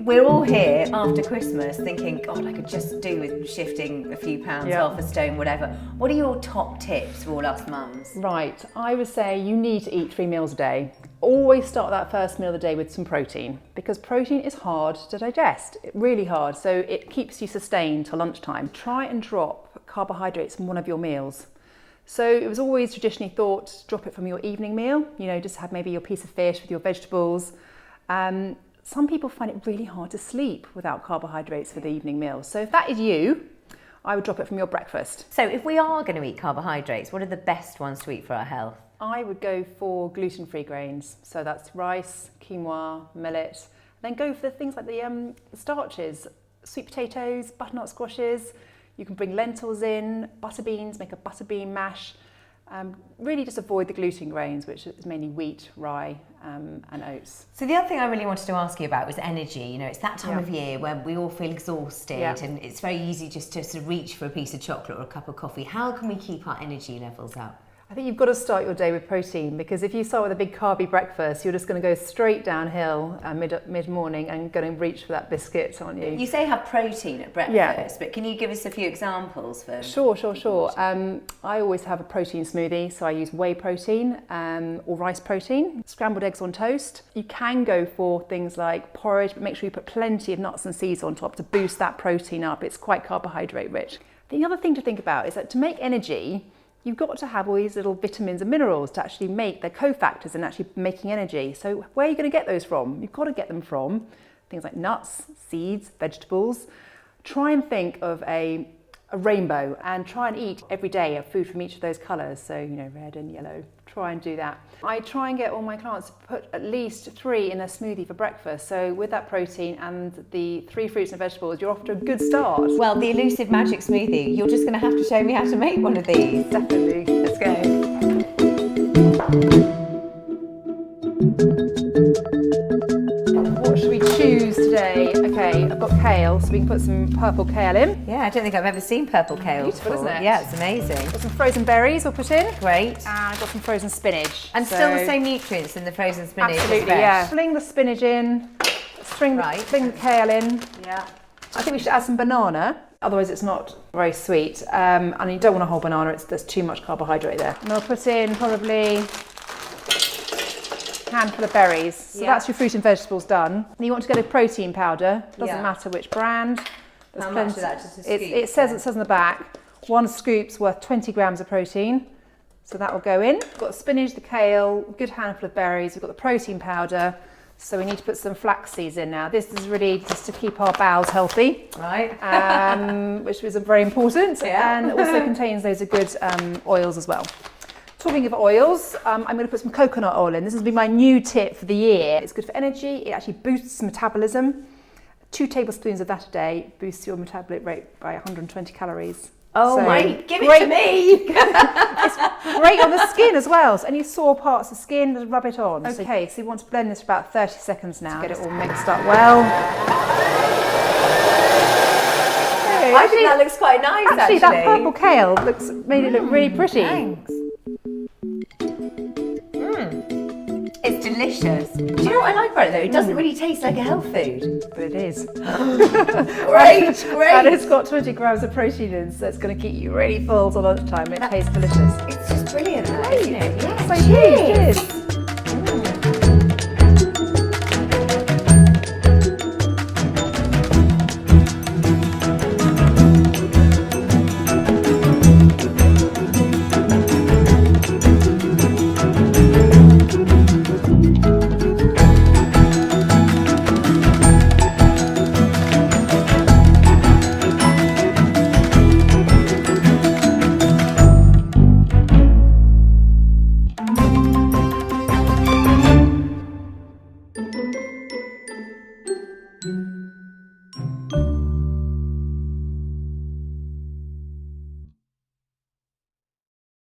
We're all here after Christmas thinking, God, I could just do with shifting a few pounds, half a stone, whatever. What are your top tips for all us mums? Right, I would say you need to eat 3 meals a day. Always start that first meal of the day with some protein, because protein is hard to digest, really hard, so it keeps you sustained till lunchtime. Try and drop carbohydrates in one of your meals. So it was always traditionally thought, drop it from your evening meal, just have maybe your piece of fish with your vegetables. Some people find it really hard to sleep without carbohydrates for the evening meal. So if that is you, I would drop it from your breakfast. So if we are going to eat carbohydrates, what are the best ones to eat for our health? I would go for gluten-free grains. So that's rice, quinoa, millet. Then go for the things like the starches, sweet potatoes, butternut squashes. You can bring lentils in, butter beans, make a butter bean mash. Really just avoid the gluten grains, which is mainly wheat, rye and oats. So the other thing I really wanted to ask you about was energy. It's that time of year when we all feel exhausted and it's very easy just to sort of reach for a piece of chocolate or a cup of coffee. How can we keep our energy levels up? I think you've got to start your day with protein, because if you start with a big carby breakfast, you're just going to go straight downhill mid-morning and going to reach for that biscuit, aren't you? You say have protein at breakfast, but can you give us a few examples for? Sure. I always have a protein smoothie, so I use whey protein or rice protein, scrambled eggs on toast. You can go for things like porridge, but make sure you put plenty of nuts and seeds on top to boost that protein up. It's quite carbohydrate rich. The other thing to think about is that to make energy, you've got to have all these little vitamins and minerals to actually make the cofactors and actually making energy. So where are you going to get those from? You've got to get them from things like nuts, seeds, vegetables. Try and think of a rainbow and try and eat every day a food from each of those colours. So, red and yellow. Try and do that. I try and get all my clients to put at least 3 in a smoothie for breakfast. So with that protein and the 3 fruits and vegetables, you're off to a good start. Well, the elusive magic smoothie, you're just going to have to show me how to make one of these. Definitely. Let's go. What should we choose today? Okay, I've got kale, so we can put some purple kale in. Yeah, I don't think I've ever seen purple kale Beautiful, before. isn't it? Yeah, it's amazing. Got some frozen berries we'll put in. Great. And I've got some frozen spinach. And still the same nutrients in the frozen spinach. Absolutely, yeah. Fling the spinach in, fling the kale in. Yeah. I think we should add some banana, otherwise it's not very sweet. And you don't want a whole banana, there's too much carbohydrate there. And I'll put in probably handful of berries. So that's your fruit and vegetables done. And you want to get a protein powder. Doesn't matter which brand. How much is that? Just a scoop? It says on the back, 1 scoop's worth 20 grams of protein. So that will go in. We've got the spinach, the kale, a good handful of berries. We've got the protein powder. So we need to put some flax seeds in now. This is really just to keep our bowels healthy. Right. Which is very important. Yeah. And also contains loads of good oils as well. Talking of oils, I'm going to put some coconut oil in. This has been my new tip for the year. It's good for energy. It actually boosts metabolism. 2 tablespoons of that a day boosts your metabolic rate by 120 calories. Oh so my, give it to me! It's great on the skin as well. So any sore parts of the skin, just rub it on. Okay, so you want to blend this for about 30 seconds now to get it all mixed up well. I think that looks quite nice, actually. That purple kale made it look really pretty. Thanks. It's delicious. Do you know what I like about it though? It doesn't really taste like a health food. But it is. Great. And it's got 20 grams of protein in, so it's going to keep you really full till lunchtime. It tastes delicious. It's just brilliant, isn't it? So cheers.